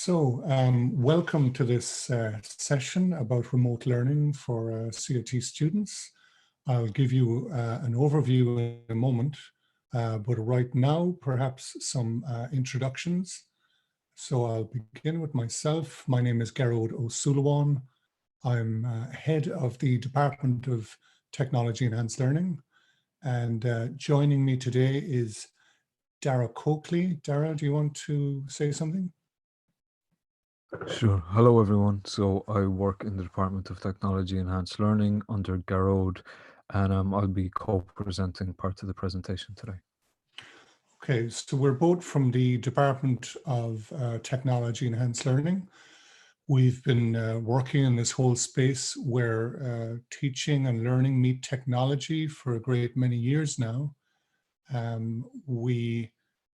Welcome to this session about remote learning for CIT students. I'll give you an overview in a moment, but right now, perhaps some introductions. So I'll begin with myself. My name is Garrod O'Sullivan. I'm head of the Department of Technology Enhanced Learning. And joining me today is Dara Coakley. Dara, do you want to say something? Sure. Hello, everyone. So I work in the Department of Technology Enhanced Learning under Garrod, and I'll be co-presenting part of the presentation today. Okay, so we're both from the Department of Technology Enhanced Learning. We've been working in this whole space where teaching and learning meet technology for a great many years now. We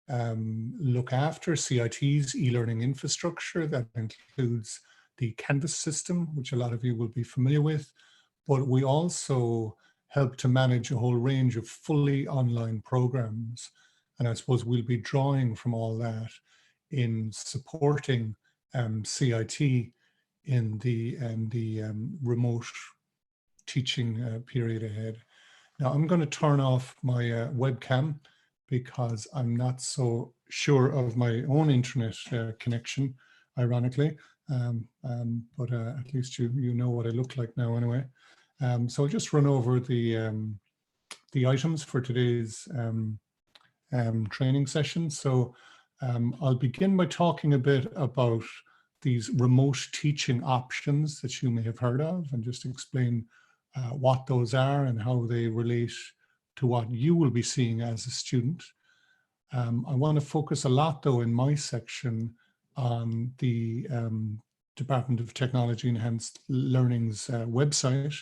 look after CIT's e-learning infrastructure. That includes the Canvas system, which a lot of you will be familiar with, but we also help to manage a whole range of fully online programs. And I suppose we'll be drawing from all that in supporting CIT in the remote teaching period ahead. Now I'm going to turn off my webcam because I'm not so sure of my own internet connection, ironically, but at least you know what I look like now anyway. So I'll just run over the items for today's training session. So I'll begin by talking a bit about these remote teaching options that you may have heard of and just explain what those are and how they relate to what you will be seeing as a student. I want to focus a lot, though, in my section on the Department of Technology Enhanced Learning's website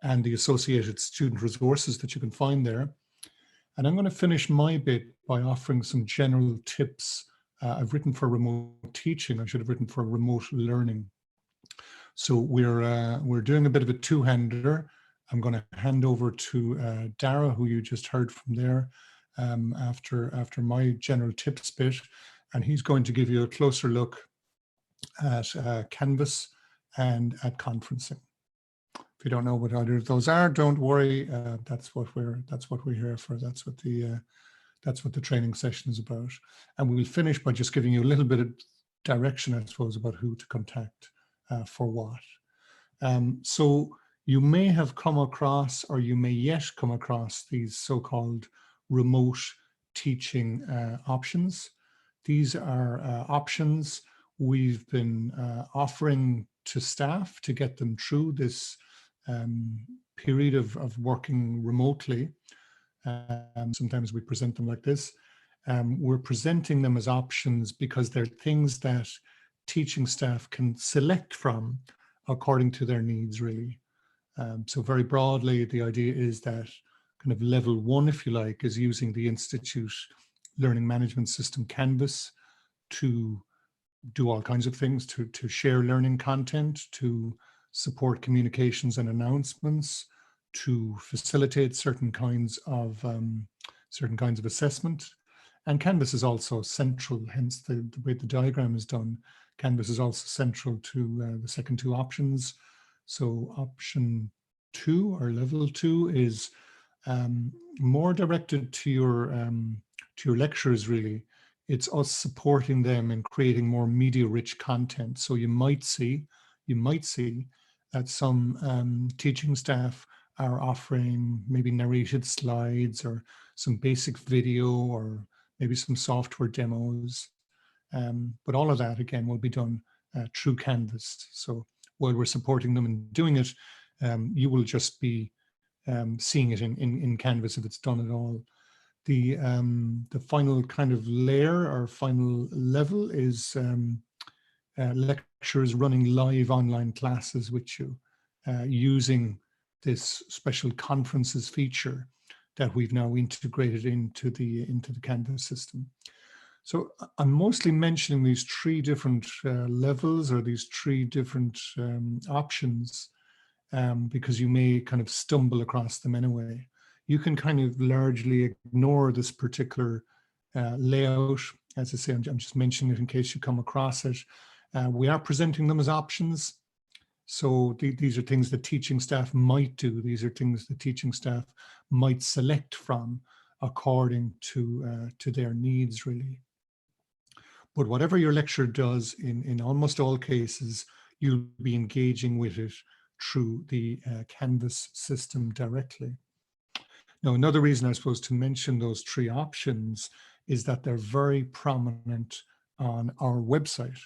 and the associated student resources that you can find there. And I'm going to finish my bit by offering some general tips. I've written for remote teaching. I should have written for remote learning. So we're doing a bit of a two-hander. I'm going to hand over to Dara, who you just heard from there, after my general tips bit, and he's going to give you a closer look at Canvas and at conferencing. If you don't know what either of those are, don't worry. That's what we're here for. That's what the training session is about. And we'll finish by just giving you a little bit of direction, I suppose, about who to contact for what. So you may have come across, or you may yet come across, these so-called remote teaching options. These are options we've been offering to staff to get them through this period of working remotely. Sometimes we present them like this. We're presenting them as options because they're things that teaching staff can select from according to their needs, really. So very broadly, the idea is that kind of level one, if you like, is using the Institute Learning Management System Canvas to do all kinds of things, to share learning content, to support communications and announcements, to facilitate certain kinds of assessment. And Canvas is also central, hence the way the diagram is done. Canvas is also central to the second two options. So option 2 or level 2 is more directed to your lecturers, really. It's us supporting them in creating more media-rich content. So you might see that some teaching staff are offering maybe narrated slides or some basic video or maybe some software demos. But all of that, again, will be done through Canvas. So while we're supporting them in doing it, you will just be seeing it in Canvas if it's done at all. The final kind of layer or final level is lecturers running live online classes with you using this special conferences feature that we've now integrated into the Canvas system. So I'm mostly mentioning these three different levels or these three different options because you may kind of stumble across them anyway. You can kind of largely ignore this particular layout. As I say, I'm just mentioning it in case you come across it. We are presenting them as options. So these are things that teaching staff might do. These are things that teaching staff might select from according to their needs, really. But whatever your lecturer does, in almost all cases, you'll be engaging with it through the Canvas system directly. Now, another reason I suppose to mention those three options is that they're very prominent on our website.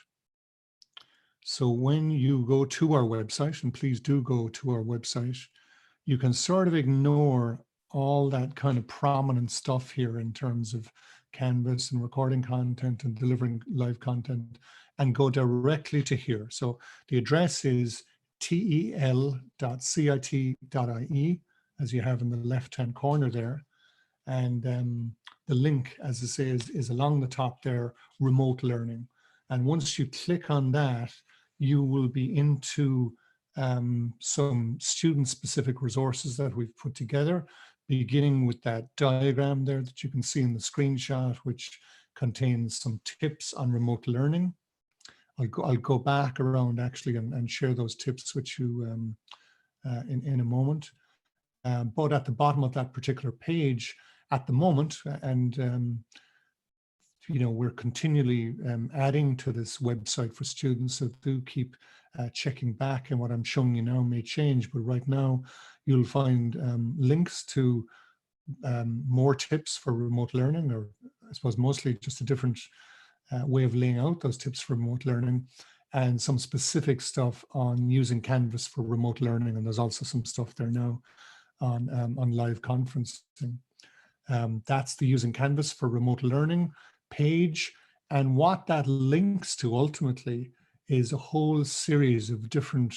So when you go to our website, and please do go to our website, you can sort of ignore all that kind of prominent stuff here in terms of Canvas and recording content and delivering live content, and go directly to here. So the address is tel.cit.ie, as you have in the left-hand corner there. And the link, as I say, is along the top there, remote learning. And once you click on that, you will be into some student-specific resources that we've put together, beginning with that diagram there that you can see in the screenshot, which contains some tips on remote learning. I'll go back around actually and share those tips with you in a moment. But at the bottom of that particular page at the moment, and you know, we're continually adding to this website for students, so do keep checking back, and what I'm showing you now may change, but right now you'll find links to more tips for remote learning, or I suppose mostly just a different way of laying out those tips for remote learning, and some specific stuff on using Canvas for remote learning, and there's also some stuff there now on live conferencing. That's the using Canvas for remote learning page, and what that links to ultimately is a whole series of different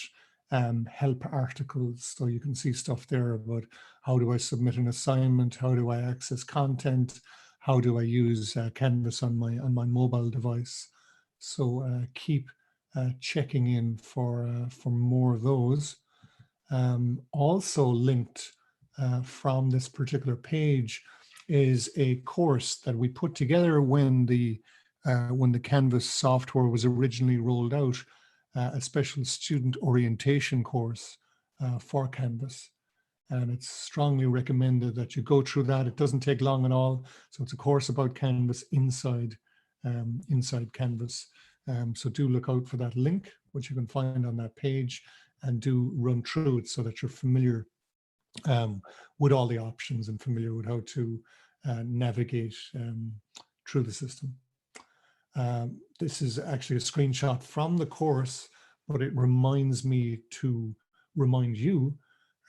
help articles. So you can see stuff there about how do I submit an assignment, how do I access content, how do I use Canvas on my mobile device. So keep checking in for more of those. Also linked from this particular page is a course that we put together when the Canvas software was originally rolled out, a special student orientation course for Canvas. And it's strongly recommended that you go through that. It doesn't take long at all. So it's a course about Canvas inside Canvas. So do look out for that link, which you can find on that page, and do run through it so that you're familiar with all the options and familiar with how to navigate through the system. This is actually a screenshot from the course, but it reminds me to remind you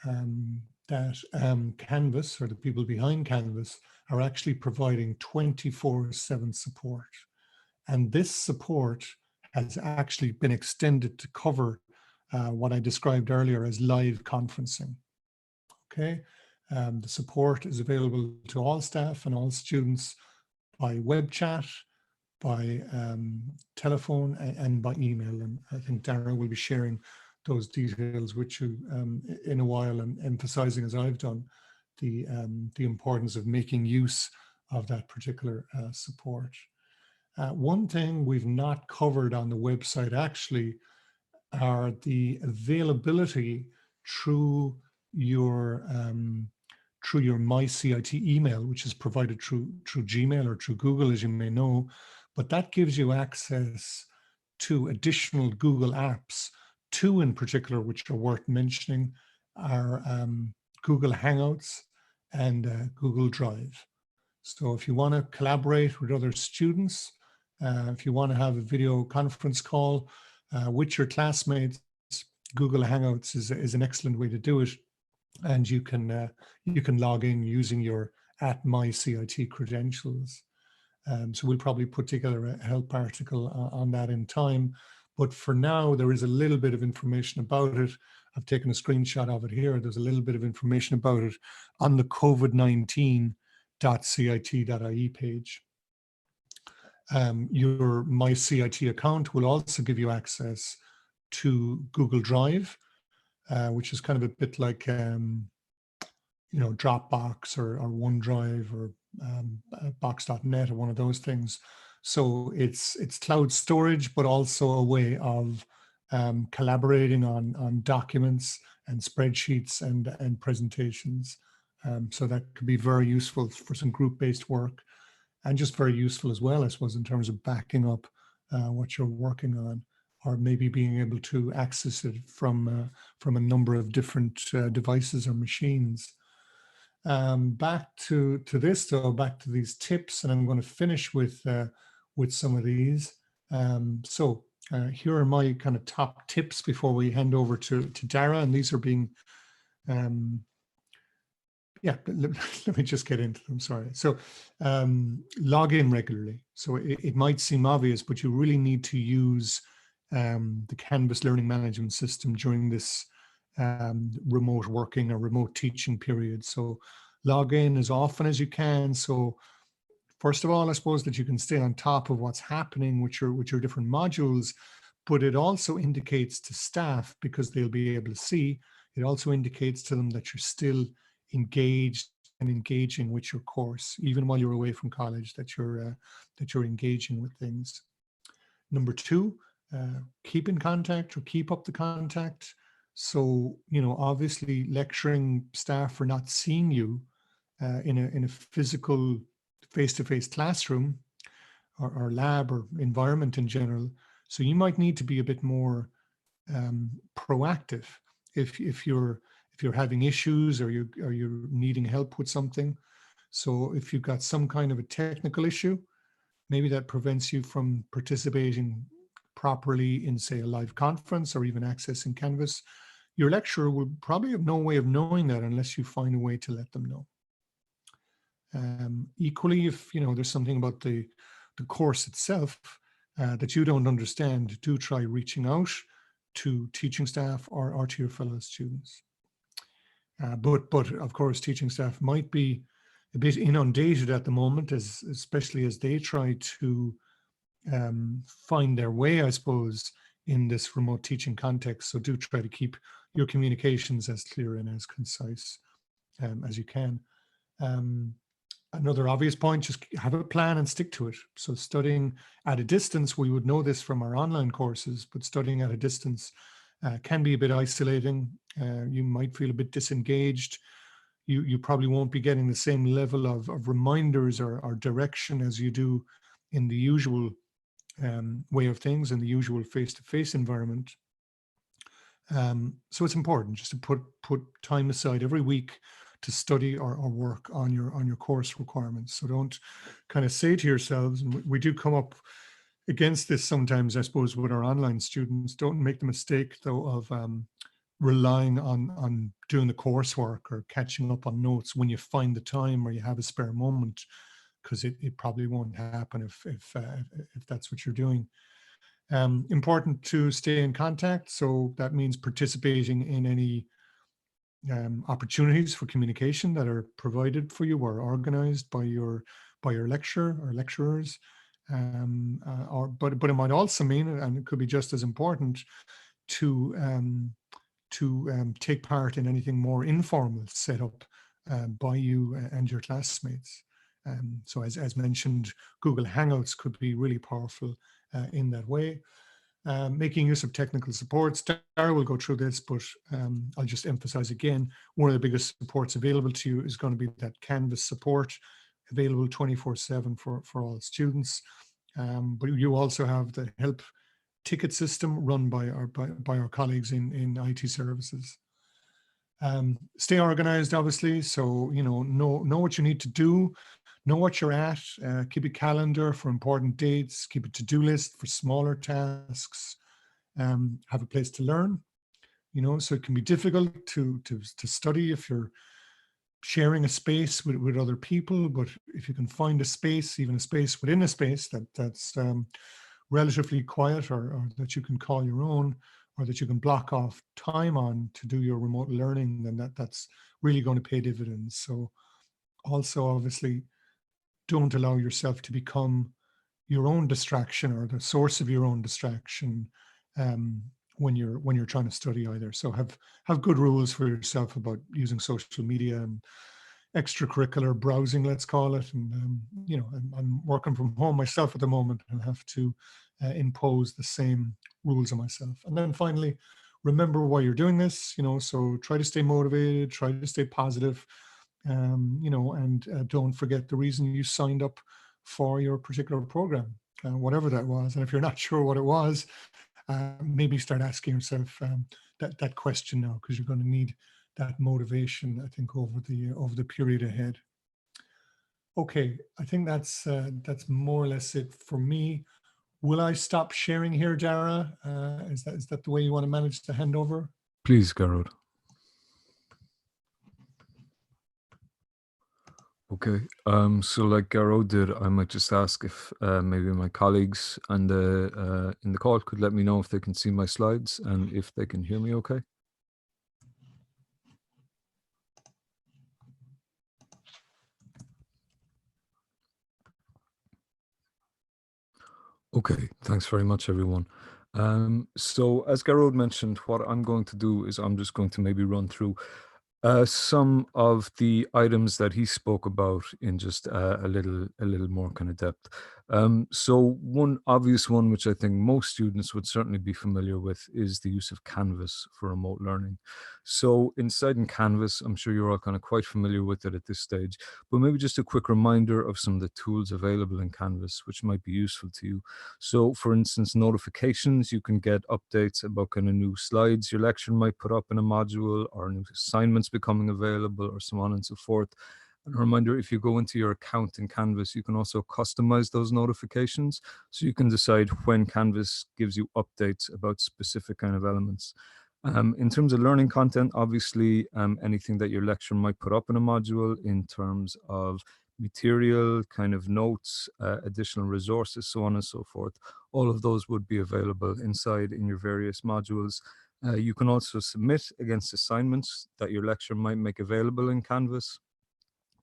that Canvas, or the people behind Canvas, are actually providing 24/7 support. And this support has actually been extended to cover what I described earlier as live conferencing. Okay, the support is available to all staff and all students by web chat, by telephone, and by email. And I think Dara will be sharing those details with you in a while, and emphasizing, as I've done, the importance of making use of that particular support. One thing we've not covered on the website actually are the availability through your MyCIT email, which is provided through Gmail or through Google, as you may know, but that gives you access to additional Google apps. Two in particular, which are worth mentioning, are Google Hangouts and Google Drive. So if you want to collaborate with other students, if you want to have a video conference call with your classmates, Google Hangouts is an excellent way to do it. And you can log in using your @myCIT credentials. So we'll probably put together a help article on that in time. But for now, there is a little bit of information about it. I've taken a screenshot of it here. There's a little bit of information about it on the covid19.cit.ie page. Your MyCIT account will also give you access to Google Drive, which is kind of a bit like Dropbox or OneDrive or Box.net or one of those things. So it's cloud storage, but also a way of collaborating on documents and spreadsheets and presentations. So that could be very useful for some group-based work, and just very useful as well, I suppose, in terms of backing up what you're working on, or maybe being able to access it from a number of different devices or machines. Back to this though, back to these tips, and I'm going to finish with some of these. Here are my kind of top tips before we hand over to Dara, and these are being let me just get into them, sorry. So log in regularly. So it might seem obvious, but you really need to use the Canvas learning management system during this remote working or remote teaching period. So log in as often as you can. So first of all, I suppose that you can stay on top of what's happening with your different modules, but it also indicates to staff, because they'll be able to see, it also indicates to them that you're still engaged and engaging with your course, even while you're away from college, that you're engaging with things. Number two, keep in contact or keep up the contact. So, obviously lecturing staff are not seeing you in a physical face-to-face classroom or lab or environment in general. So you might need to be a bit more proactive if you're having issues or you're needing help with something. So if you've got some kind of a technical issue, maybe that prevents you from participating properly in, say, a live conference or even accessing Canvas, your lecturer will probably have no way of knowing that unless you find a way to let them know. Equally, if there's something about the course itself that you don't understand, do try reaching out to teaching staff or to your fellow students. But of course, teaching staff might be a bit inundated at the moment, especially as they try to find their way, I suppose, in this remote teaching context. So do try to keep your communications as clear and as concise as you can. Another obvious point, just have a plan and stick to it. So studying at a distance, we would know this from our online courses, but studying at a distance can be a bit isolating. You might feel a bit disengaged. You probably won't be getting the same level of reminders or direction as you do in the usual way of things, in the usual face-to-face environment. So it's important just to put time aside every week to study or work on your course requirements. So don't kind of say to yourselves, and we do come up against this sometimes, I suppose, with our online students, don't make the mistake though of relying on doing the coursework or catching up on notes when you find the time or you have a spare moment, because it probably won't happen if that's what you're doing. Important to stay in contact. So that means participating in any opportunities for communication that are provided for you or organized by your lecturer or lecturers. But it might also mean, and it could be just as important, to take part in anything more informal set up by you and your classmates. So as mentioned, Google Hangouts could be really powerful in that way. Making use of technical supports. Dara will go through this, but I'll just emphasize again, one of the biggest supports available to you is going to be that Canvas support, available 24/7 for all students. But you also have the help ticket system run by our colleagues in IT services. Stay organized, obviously. So, know what you need to do, know what you're at, keep a calendar for important dates, keep a to-do list for smaller tasks, have a place to learn, so it can be difficult to study if you're sharing a space with other people, but if you can find a space, even a space within a space that's relatively quiet or that you can call your own, or that you can block off time on to do your remote learning, then that's really going to pay dividends. So also, obviously, don't allow yourself to become your own distraction or the source of your own distraction when you're trying to study either. So have good rules for yourself about using social media and extracurricular browsing, let's call it. And, I'm working from home myself at the moment and have to impose the same rules on myself. And then finally, remember why you're doing this, so try to stay motivated, try to stay positive, and don't forget the reason you signed up for your particular program, whatever that was. And if you're not sure what it was, maybe start asking yourself that question now, because you're going to need that motivation, I think, over the period ahead. Okay, I think that's more or less it for me. Will I stop sharing here, Dara? Is that the way you want to manage the handover? Please, Garrod. Okay, so like Garrod did, I might just ask if maybe my colleagues and in the call could let me know if they can see my slides and if they can hear me okay. Okay, thanks very much, everyone. So as Garrod mentioned, what I'm going to do is I'm just going to maybe run through some of the items that he spoke about in just a little more kind of depth. So one obvious one, which I think most students would certainly be familiar with, is the use of Canvas for remote learning. So inside in Canvas, I'm sure you're all kind of quite familiar with it at this stage, but maybe just a quick reminder of some of the tools available in Canvas, which might be useful to you. So for instance, notifications, you can get updates about kind of new slides your lecturer might put up in a module, or new assignments becoming available, or so on and so forth. And a reminder, if you go into your account in Canvas, you can also customize those notifications. So you can decide when Canvas gives you updates about specific kind of elements. In terms of learning content, obviously, anything that your lecturer might put up in a module in terms of material, kind of notes, additional resources, so on and so forth, all of those would be available inside in your various modules. You can also submit against assignments that your lecturer might make available in Canvas.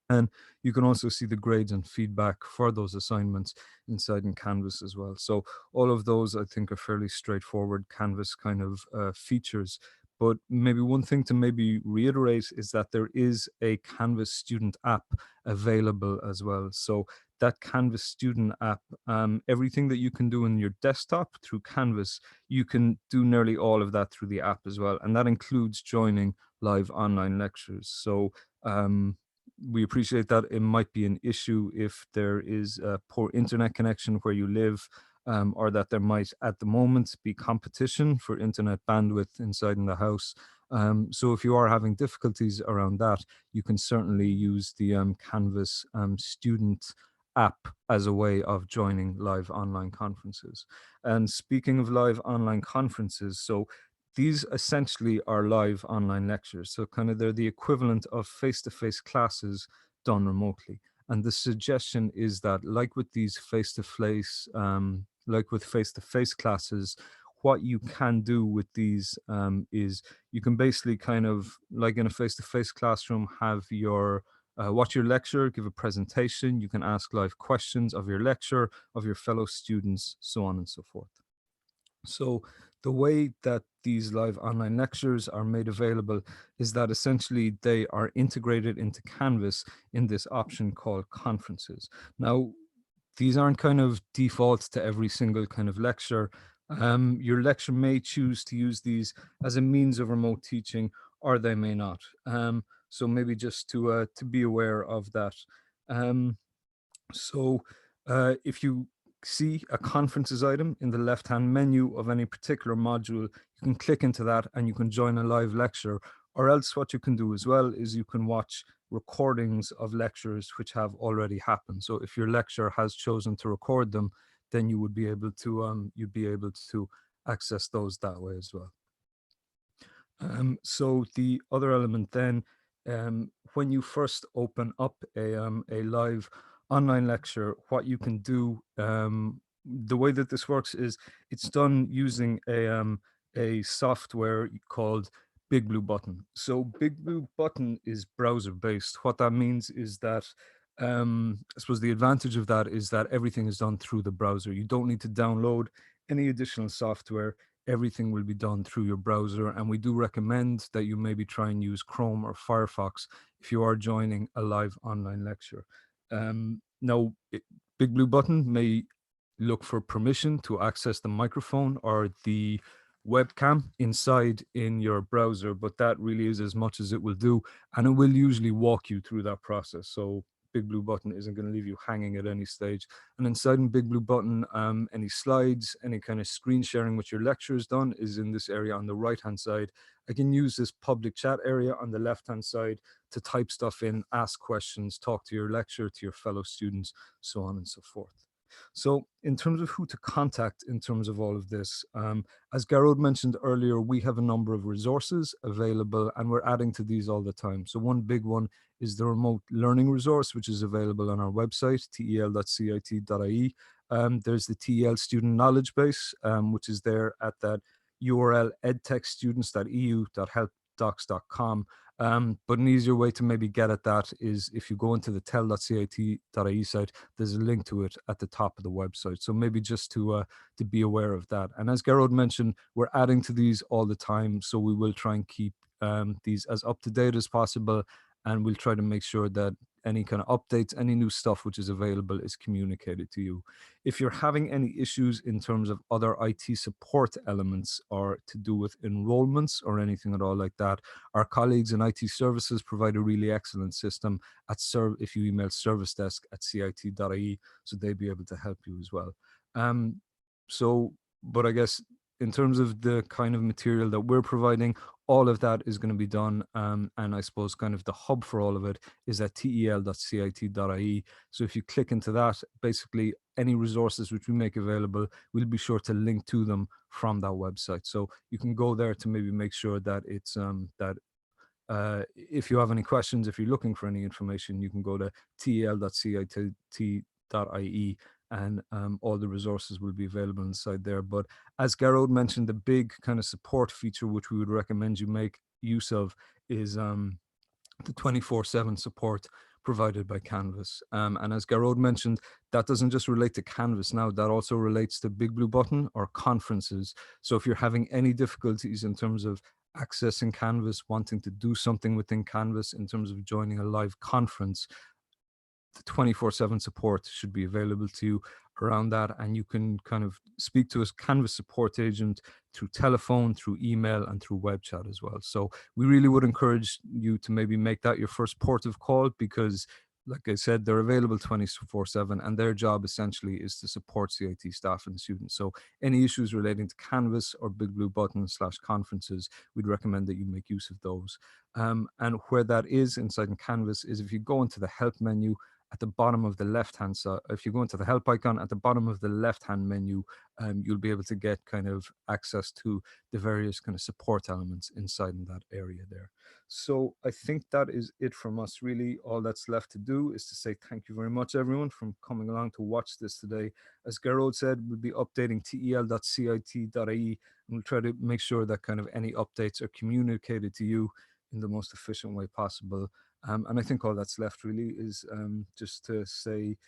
And you can also see the grades and feedback for those assignments inside in Canvas as well. So all of those, I think, are fairly straightforward Canvas kind of features. But maybe one thing to maybe reiterate is that there is a Canvas student app available as well. So that Canvas student app, everything that you can do in your desktop through Canvas, you can do nearly all of that through the app as well. And that includes joining live online lectures. So we appreciate that it might be an issue if there is a poor internet connection where you live, or that there might at the moment be competition for internet bandwidth inside in the house. So if you are having difficulties around that, you can certainly use the Canvas student app as a way of joining live online conferences. And speaking of live online conferences, so these essentially are live online lectures. So kind of they're the equivalent of face-to-face classes done remotely. And the suggestion is that like with these face-to-face, like with face-to-face classes, what you can do with these is you can basically kind of, like in a face-to-face classroom, have your watch your lecturer, give a presentation. You can ask live questions of your lecturer, of your fellow students, so on and so forth. So the way that these live online lectures are made available is that essentially they are integrated into Canvas in this option called conferences. Now, these aren't kind of default to every single kind of lecture. Your lecturer may choose to use these as a means of remote teaching, or they may not. So maybe just to be aware of that. So if you see a conferences item in the left-hand menu of any particular module, you can click into that and you can join a live lecture. Or else what you can do as well is you can watch recordings of lectures which have already happened. So if your lecturer has chosen to record them, then you would be able to access those that way as well. So the other element then, when you first open up a live online lecture, what you can do, the way that this works is it's done using a software called BigBlueButton. So BigBlueButton is browser based. What that means is that I suppose the advantage of that is that everything is done through the browser. You don't need to download any additional software. everything will be done through your browser. And we do recommend that you maybe try and use Chrome or Firefox if you are joining a live online lecture. Now, Big Blue Button may look for permission to access the microphone or the webcam inside in your browser, but that really is as much as it will do, and it will usually walk you through that process. So Big Blue Button isn't going to leave you hanging at any stage. And inside in Big Blue Button, any slides, any kind of screen sharing with your lectures done is in this area on the right hand side. I can use this public chat area on the left hand side to type stuff in, ask questions, talk to your lecturer, to your fellow students, so on and so forth. So in terms of who to contact in terms of all of this, as Garrod mentioned earlier, we have a number of resources available and we're adding to these all the time. So one big one is the remote learning resource, which is available on our website, tel.cit.ie. There's the TEL student knowledge base, which is there at that URL edtechstudents.eu.helpdocs.com. But an easier way to maybe get at that is if you go into the tel.cit.ie site, there's a link to it at the top of the website. So maybe just to be aware of that. And as Garrod mentioned, we're adding to these all the time. So we will try and keep these as up to date as possible. And we'll try to make sure that any kind of updates, any new stuff which is available is communicated to you. If you're having any issues in terms of other IT support elements or to do with enrollments or anything at all like that, our colleagues in IT services provide a really excellent system at if you email servicedesk@cit.ie, so they'll be able to help you as well. But I guess in terms of the kind of material that we're providing, all of that is going to be done. And I suppose kind of the hub for all of it is at tel.cit.ie. So if you click into that, basically any resources which we make available, we'll be sure to link to them from that website. So you can go there to maybe make sure that it's if you have any questions, if you're looking for any information, you can go to tel.cit.ie and all the resources will be available inside there. But as Garrod mentioned, the big kind of support feature which we would recommend you make use of is the 24/7 support provided by Canvas. And as Garrod mentioned, that doesn't just relate to Canvas now, that also relates to Big Blue Button or conferences. So if you're having any difficulties in terms of accessing Canvas, wanting to do something within Canvas in terms of joining a live conference, the 24/7 support should be available to you around that. And you can kind of speak to a Canvas support agent through telephone, through email, and through web chat as well. So we really would encourage you to maybe make that your first port of call, because like I said, they're available 24/7 and their job essentially is to support CIT staff and students. So any issues relating to Canvas or Big Blue Button / conferences, we'd recommend that you make use of those. And where that is inside in Canvas is if you go into the help menu at the bottom of the left hand side, if you go into the help icon at the bottom of the left hand menu, you'll be able to get kind of access to the various kind of support elements inside in that area there. So I think that is it from us really. All that's left to do is to say thank you very much everyone for coming along to watch this today. As Garrod said, we'll be updating tel.cit.ie and we'll try to make sure that kind of any updates are communicated to you in the most efficient way possible. And I think all that's left really is just to say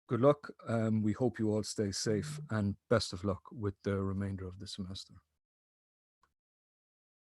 good luck. We hope you all stay safe and best of luck with the remainder of the semester.